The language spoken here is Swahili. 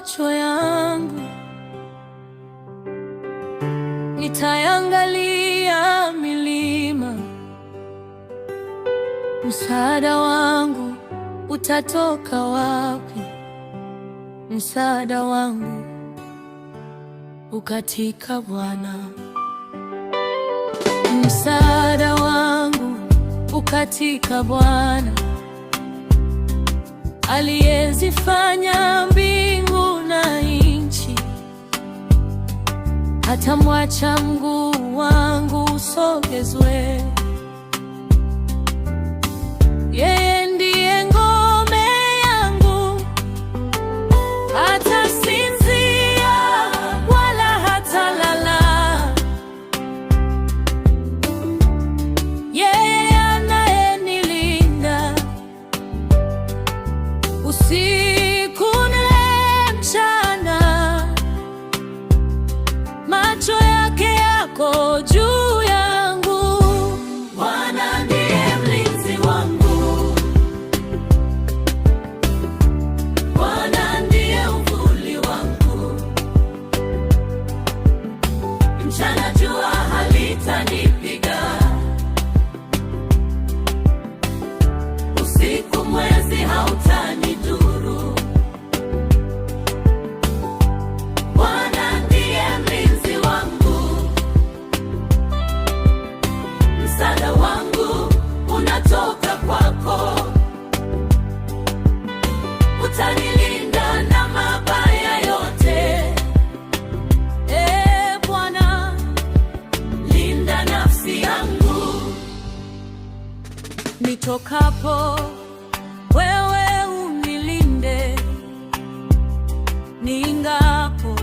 macho yangu nitaangalia milima, msaada wangu utatoka wapi? Msaada wangu ukatika Bwana, msaada wangu ukatika Bwana, aliyezifanya mbingu na nchi. Hatamwacha mguu wangu usogezwe. Yeye ndiye ngome yangu, hatasinzia wala hatalala. Yeye anayenilinda usiku na mchana, macho yake yako juu yangu. Bwana ndiye mlinzi wangu, Bwana ndiye uvuli wangu. Mchana jua halitanipiga, usiku mwezi hautanidhuru. Bwana ndiye mlinzi wangu, msaada wangu unatoka kwako. Utanilinda na mabaya yote. Bwana, linda nafsi yangu. Nitokapo wewe unilinde, niingapo